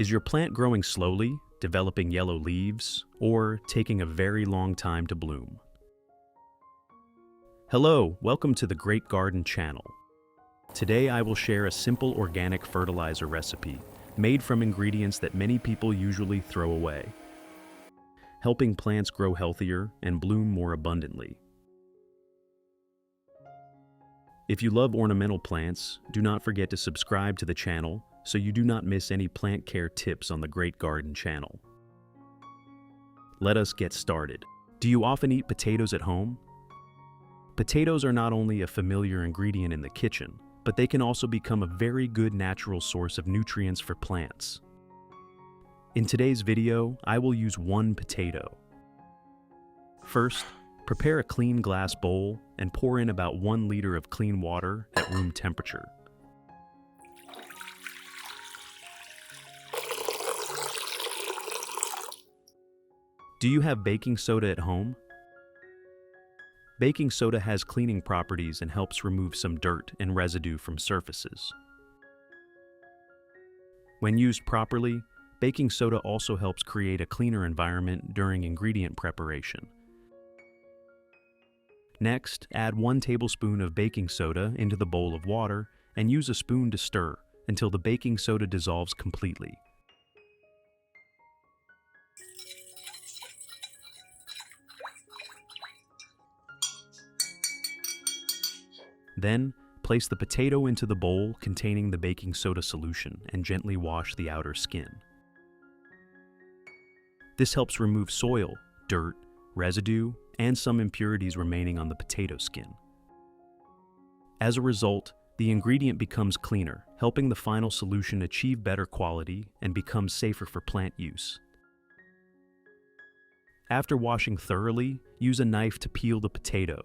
Is your plant growing slowly, developing yellow leaves, or taking a very long time to bloom? Hello, welcome to the Great Garden channel. Today I will share a simple organic fertilizer recipe made from ingredients that many people usually throw away, helping plants grow healthier and bloom more abundantly. If you love ornamental plants, do not forget to subscribe to the channel so you do not miss any plant care tips on the Great Garden channel. Let us get started. Do you often eat potatoes at home? Potatoes are not only a familiar ingredient in the kitchen, but they can also become a very good natural source of nutrients for plants. In today's video, I will use 1 potato. First, prepare a clean glass bowl and pour in about 1 liter of clean water at room temperature. Do you have baking soda at home? Baking soda has cleaning properties and helps remove some dirt and residue from surfaces. When used properly, baking soda also helps create a cleaner environment during ingredient preparation. Next, add 1 tablespoon of baking soda into the bowl of water and use a spoon to stir until the baking soda dissolves completely. Then, place the potato into the bowl containing the baking soda solution and gently wash the outer skin. This helps remove soil, dirt, residue, and some impurities remaining on the potato skin. As a result, the ingredient becomes cleaner, helping the final solution achieve better quality and become safer for plant use. After washing thoroughly, use a knife to peel the potato.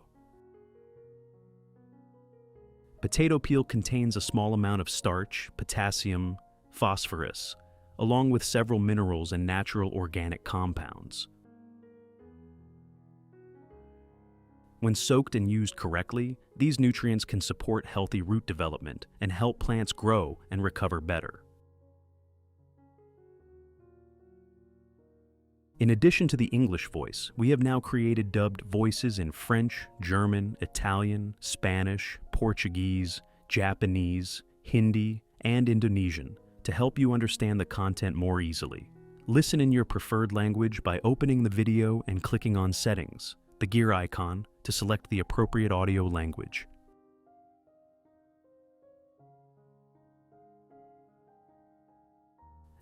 Potato peel contains a small amount of starch, potassium, phosphorus, along with several minerals and natural organic compounds. When soaked and used correctly, these nutrients can support healthy root development and help plants grow and recover better. In addition to the English voice, we have now created dubbed voices in French, German, Italian, Spanish, Portuguese, Japanese, Hindi, and Indonesian to help you understand the content more easily. Listen in your preferred language by opening the video and clicking on Settings, the gear icon, to select the appropriate audio language.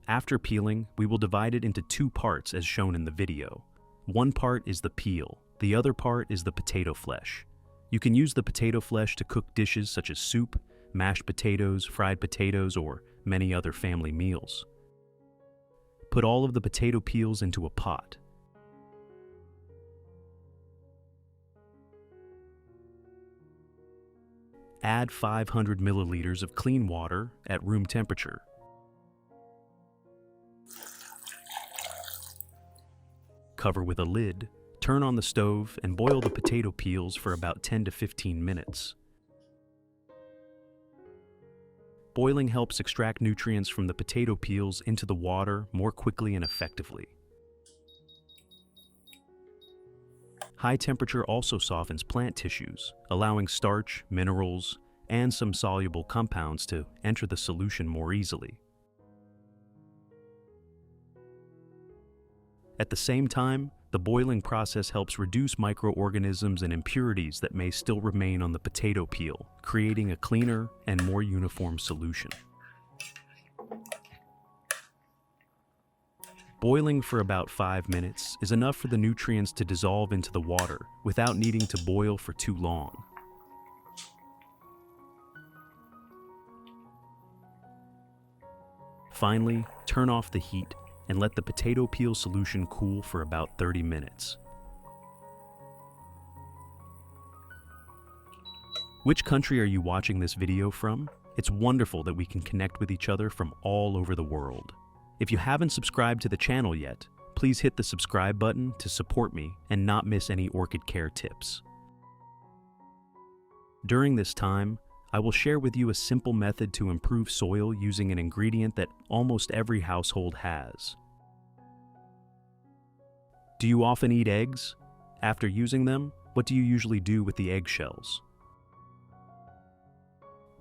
After peeling, we will divide it into 2 parts as shown in the video. 1 part is the peel, the other part is the potato flesh. You can use the potato flesh to cook dishes such as soup, mashed potatoes, fried potatoes, or many other family meals. Put all of the potato peels into a pot. Add 500 milliliters of clean water at room temperature. Cover with a lid, turn on the stove, and boil the potato peels for about 10 to 15 minutes. Boiling helps extract nutrients from the potato peels into the water more quickly and effectively. High temperature also softens plant tissues, allowing starch, minerals, and some soluble compounds to enter the solution more easily. At the same time, the boiling process helps reduce microorganisms and impurities that may still remain on the potato peel, creating a cleaner and more uniform solution. Boiling for about 5 minutes is enough for the nutrients to dissolve into the water without needing to boil for too long. Finally, turn off the heat and let the potato peel solution cool for about 30 minutes. Which country are you watching this video from? It's wonderful that we can connect with each other from all over the world. If you haven't subscribed to the channel yet, please hit the subscribe button to support me and not miss any orchid care tips. During this time, I will share with you a simple method to improve soil using an ingredient that almost every household has. Do you often eat eggs? After using them, what do you usually do with the eggshells?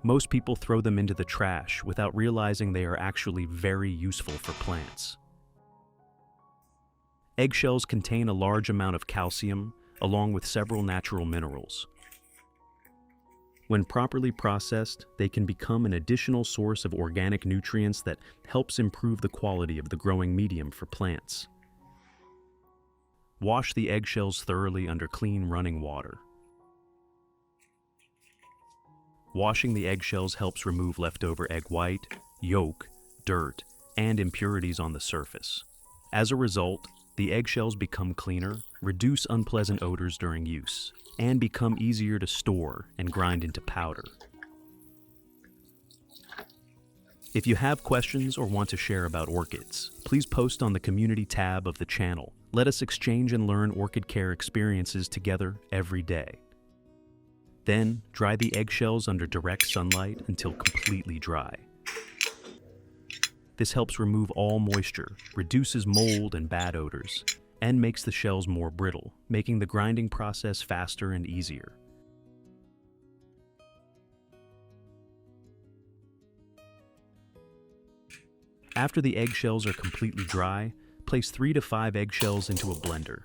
Most people throw them into the trash without realizing they are actually very useful for plants. Eggshells contain a large amount of calcium, along with several natural minerals. When properly processed, they can become an additional source of organic nutrients that helps improve the quality of the growing medium for plants. Wash the eggshells thoroughly under clean running water. Washing the eggshells helps remove leftover egg white, yolk, dirt, and impurities on the surface. As a result, the eggshells become cleaner, reduce unpleasant odors during use, and become easier to store and grind into powder. If you have questions or want to share about orchids, please post on the community tab of the channel. Let us exchange and learn orchid care experiences together every day. Then, dry the eggshells under direct sunlight until completely dry. This helps remove all moisture, reduces mold and bad odors, and makes the shells more brittle, making the grinding process faster and easier. After the eggshells are completely dry, place 3 to 5 eggshells into a blender.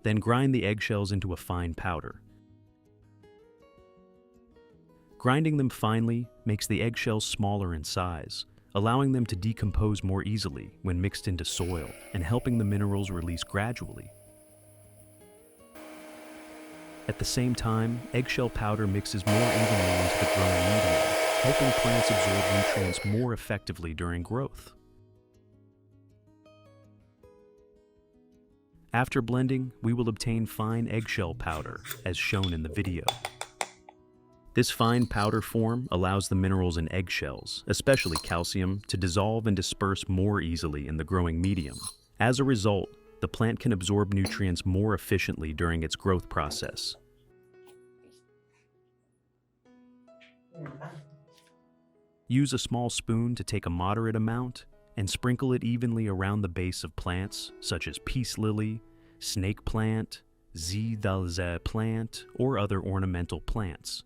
Then grind the eggshells into a fine powder. Grinding them finely makes the eggshells smaller in size, allowing them to decompose more easily when mixed into soil and helping the minerals release gradually. At the same time, eggshell powder mixes more evenly into the growing medium, helping plants absorb nutrients more effectively during growth. After blending, we will obtain fine eggshell powder, as shown in the video. This fine powder form allows the minerals in eggshells, especially calcium, to dissolve and disperse more easily in the growing medium. As a result, the plant can absorb nutrients more efficiently during its growth process. Use a small spoon to take a moderate amount and sprinkle it evenly around the base of plants such as peace lily, snake plant, Diluting plant, or other ornamental plants.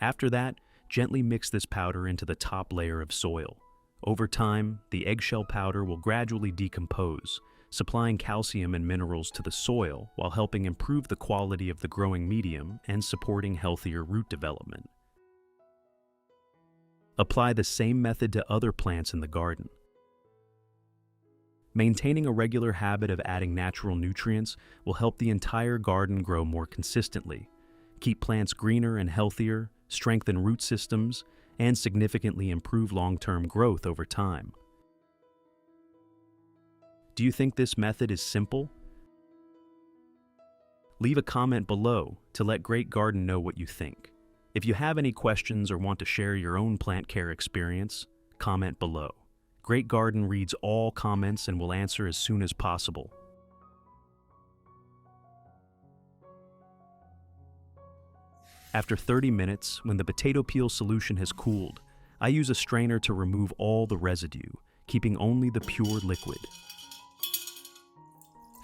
After that, gently mix this powder into the top layer of soil. Over time, the eggshell powder will gradually decompose, supplying calcium and minerals to the soil while helping improve the quality of the growing medium and supporting healthier root development. Apply the same method to other plants in the garden. Maintaining a regular habit of adding natural nutrients will help the entire garden grow more consistently, keep plants greener and healthier, strengthen root systems, and significantly improve long-term growth over time. Do you think this method is simple? Leave a comment below to let Great Garden know what you think. If you have any questions or want to share your own plant care experience, comment below. Great Garden reads all comments and will answer as soon as possible. After 30 minutes, when the potato peel solution has cooled, I use a strainer to remove all the residue, keeping only the pure liquid.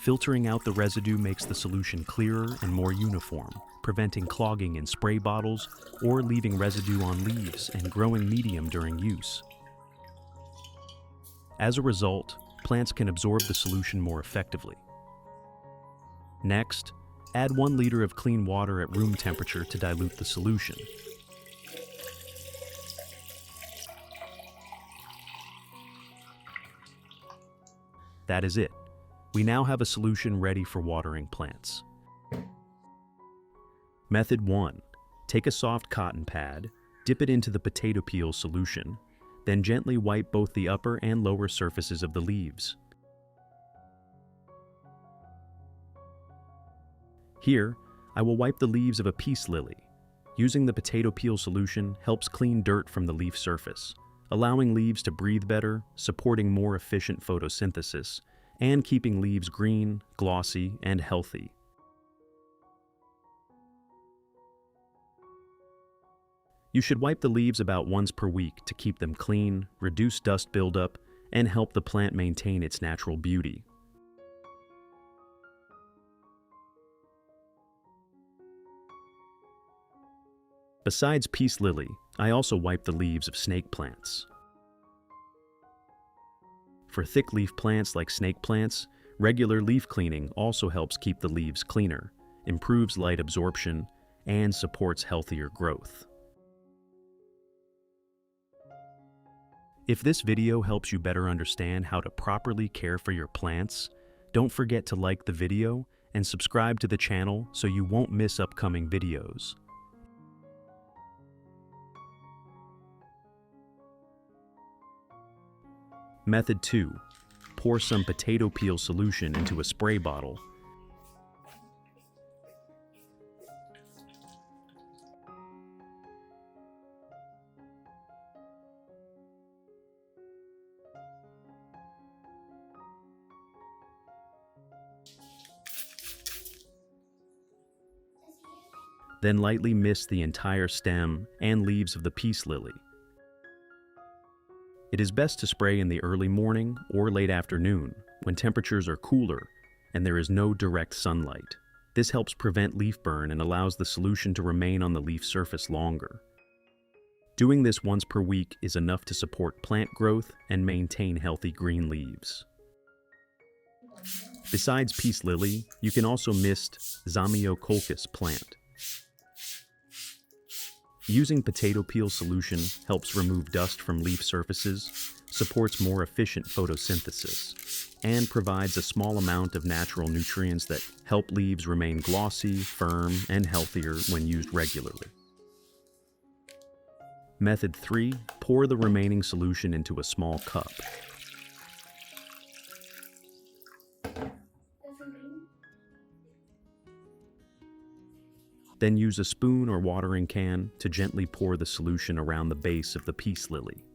Filtering out the residue makes the solution clearer and more uniform, preventing clogging in spray bottles or leaving residue on leaves and growing medium during use. As a result, plants can absorb the solution more effectively. Next, add 1 liter of clean water at room temperature to dilute the solution. That is it. We now have a solution ready for watering plants. Method 1. Take a soft cotton pad, dip it into the potato peel solution, Then gently wipe both the upper and lower surfaces of the leaves. Here, I will wipe the leaves of a peace lily. Using the potato peel solution helps clean dirt from the leaf surface, allowing leaves to breathe better, supporting more efficient photosynthesis, and keeping leaves green, glossy, and healthy. You should wipe the leaves about once per week to keep them clean, reduce dust buildup, and help the plant maintain its natural beauty. Besides peace lily, I also wipe the leaves of snake plants. For thick leaf plants like snake plants, regular leaf cleaning also helps keep the leaves cleaner, improves light absorption, and supports healthier growth. If this video helps you better understand how to properly care for your plants, don't forget to like the video and subscribe to the channel so you won't miss upcoming videos. Method 2. Pour some potato peel solution into a spray bottle. Then lightly mist the entire stem and leaves of the peace lily. It is best to spray in the early morning or late afternoon when temperatures are cooler and there is no direct sunlight. This helps prevent leaf burn and allows the solution to remain on the leaf surface longer. Doing this once per week is enough to support plant growth and maintain healthy green leaves. Besides peace lily, you can also mist zamioculcas plant. Using potato peel solution helps remove dust from leaf surfaces, supports more efficient photosynthesis, and provides a small amount of natural nutrients that help leaves remain glossy, firm, and healthier when used regularly. Method 3. Pour the remaining solution into a small cup. Then use a spoon or watering can to gently pour the solution around the base of the peace lily.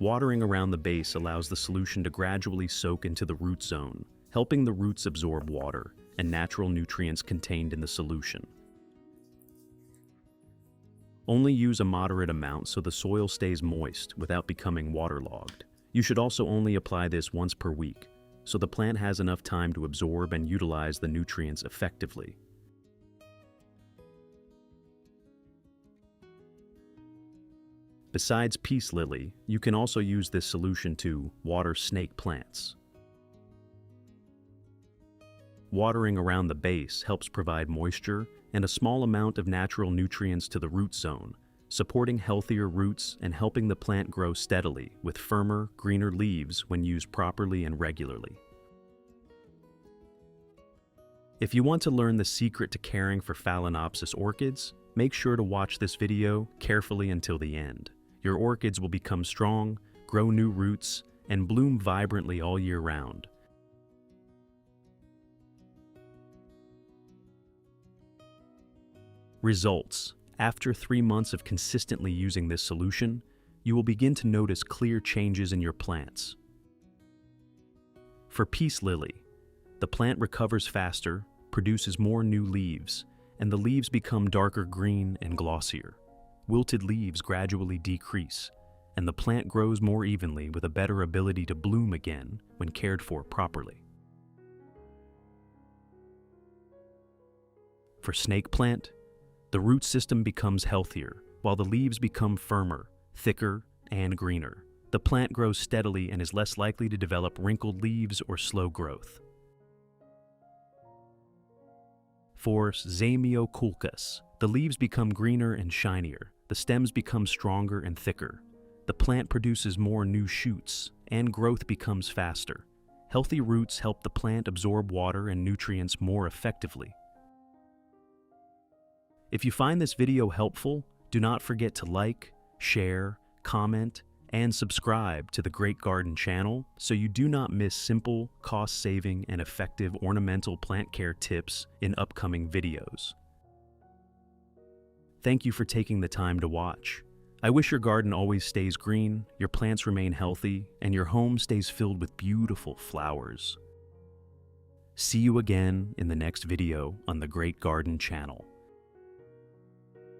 Watering around the base allows the solution to gradually soak into the root zone, helping the roots absorb water and natural nutrients contained in the solution. Only use a moderate amount so the soil stays moist without becoming waterlogged. You should also only apply this once per week, so the plant has enough time to absorb and utilize the nutrients effectively. Besides peace lily, you can also use this solution to water snake plants. Watering around the base helps provide moisture and a small amount of natural nutrients to the root zone, supporting healthier roots and helping the plant grow steadily with firmer, greener leaves when used properly and regularly. If you want to learn the secret to caring for Phalaenopsis orchids, make sure to watch this video carefully until the end. Your orchids will become strong, grow new roots, and bloom vibrantly all year round. Results. After 3 months of consistently using this solution, you will begin to notice clear changes in your plants. For peace lily, the plant recovers faster, produces more new leaves, and the leaves become darker green and glossier. Wilted leaves gradually decrease, and the plant grows more evenly with a better ability to bloom again when cared for properly. For snake plant, the root system becomes healthier, while the leaves become firmer, thicker, and greener. The plant grows steadily and is less likely to develop wrinkled leaves or slow growth. For zamioculcas, the leaves become greener and shinier, the stems become stronger and thicker, the plant produces more new shoots, and growth becomes faster. Healthy roots help the plant absorb water and nutrients more effectively. If you find this video helpful, do not forget to like, share, comment, and subscribe to the Great Garden channel so you do not miss simple, cost-saving, and effective ornamental plant care tips in upcoming videos. Thank you for taking the time to watch. I wish your garden always stays green, your plants remain healthy, and your home stays filled with beautiful flowers. See you again in the next video on the Great Garden channel.